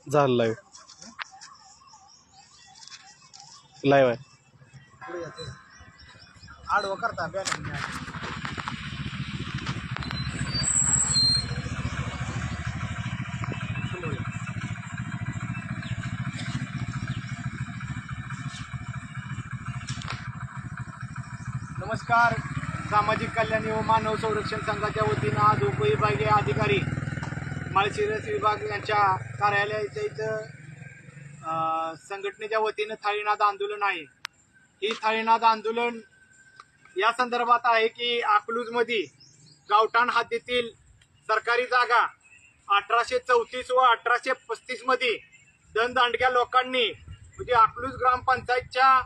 झालं live live आहे. आडवं करता नमस्कार. सामाजिक कल्याण व मानव संरक्षण संघाच्या वतीनं आज उपविभागीय अधिकारी माळशिरस विभाग यांच्या कार्यालयाच्या इथं संघटनेच्या वतीनं थाळीनाद आंदोलन आहे. ही थाळीनाद आंदोलन या संदर्भात आहे की अकलूजमध्ये गावठाण हद्दीतील सरकारी जागा 1834 व 1835 मध्ये दणदांडक्या लोकांनी म्हणजे अकलूज ग्रामपंचायतच्या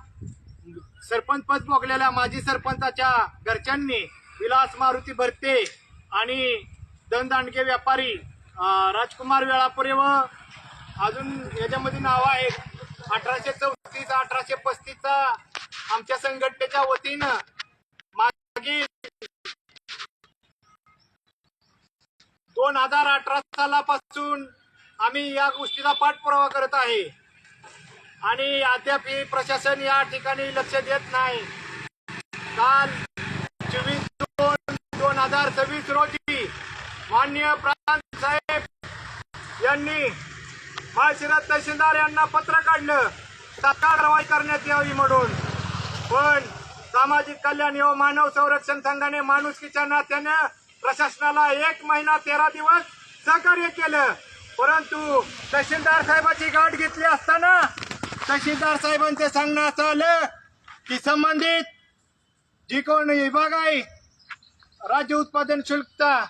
सरपंच पद भोगलेल्या माजी सरपंचाच्या घरच्यांनी विलास मारुती भरते आणि दणदांडके व्यापारी राजकुमार वेळापुरे व अजून याच्यामध्ये नाव आहेत 1834 1835चा आमच्या संघटनेच्या वतीनं मागील 2018 सालापासून आम्ही या गोष्टीचा पाठपुरावा करत आहे आणि अद्याप ही प्रशासन या ठिकाणी लक्ष देत नाही. काल 24/2/2026 रोजी माननीय प्रांत साहेब यांनी माळशिरस तहसीलदार यांना पत्र काढलं तात्काळ कारवाई करण्यात यावी म्हणून, पण सामाजिक कल्याण व मानव संरक्षण संघाने माणुसकीच्या नात्यानं प्रशासनाला 1 महिना 13 दिवस सहकार्य केलं. परंतु तहसीलदार साहेबांची गाठ घेतली असताना तहसीलदार साहेबांचे सांगणं असं आलं की संबंधित जी कोण विभाग आहे राज्य उत्पादन शुल्कचा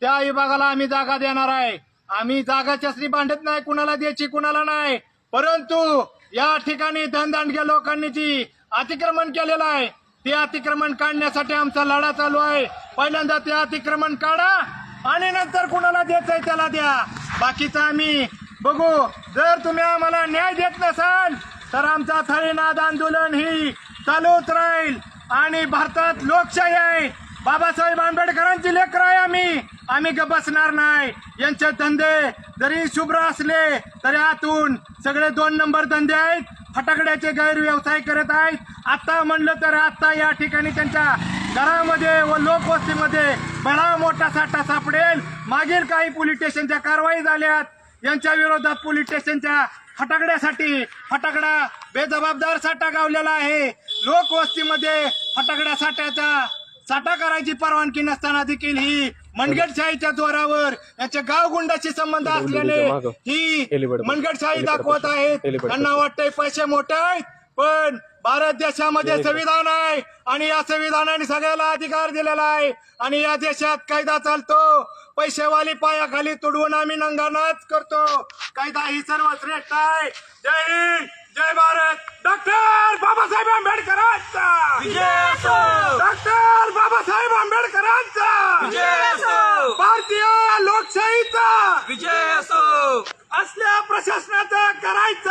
त्या विभागाला आम्ही जागा देणार आहे. आम्ही जागाच्या श्री भांडत नाही, कुणाला द्यायची कुणाला नाही. परंतु या ठिकाणी दणदांडक्या लोकांनी जी अतिक्रमण केलेलं आहे ते अतिक्रमण काढण्यासाठी आमचा लढा चालू आहे. पहिल्यांदा ते अतिक्रमण काढा आणि नंतर कुणाला द्यायचंय त्याला द्या. बाकीचं आम्ही बघू. जर तुम्ही आम्हाला न्याय देत नसाल तर आमचा थाळीनाद आंदोलन ही चालूच राहील. आणि भारतात लोकशाही आहे, बाबासाहेब आंबेडकरांची लेकरं आहे आम्ही गप्प बसणार नाही. यांचे धंदे जरी शुभ्र असले तरी आतून सगळे 2 नंबर धंदे आहेत. फटाकड्याचे गैरव्यवसाय करत आहेत. आता म्हणलं तर आता या ठिकाणी त्यांच्या घरामध्ये व लोकवस्तीमध्ये बडा मोठा साठा सापडेल. मागील काही पोलीस स्टेशनच्या कारवाई झाल्यात. यांच्या विरोधात पोलीस स्टेशनच्या फटाकड्यासाठी फटाकडा बेजबाबदार साठा गावलेला आहे. लोकवस्तीमध्ये फटाकड्या साठा करायची परवानगी नसताना देखील ही मनगटशाहीच्या जोरावर यांच्या गावगुंडाशी संबंध असल्याने ही मनगटशाही दाखवत आहेत. त्यांना वाटतंय पैसे मोठे आहेत, पण भारत देशामध्ये संविधान आहे आणि या संविधानाने सगळ्याला अधिकार दिलेला आहे आणि या देशात कायदा चालतो. पैसेवाली पायाखाली तुडवून आम्ही नंगानाच करतो. कायदा ही सर्वश्रेष्ठ आहे. जय हिंद, जय भारत. डॉक्टर बाबासाहेब आंबेडकरांचा डॉक्टर बाबासाहेब आंबेडकरांचा भारतीय लोकशाहीचा विजय असो. असल्या प्रशासनाचं करायचं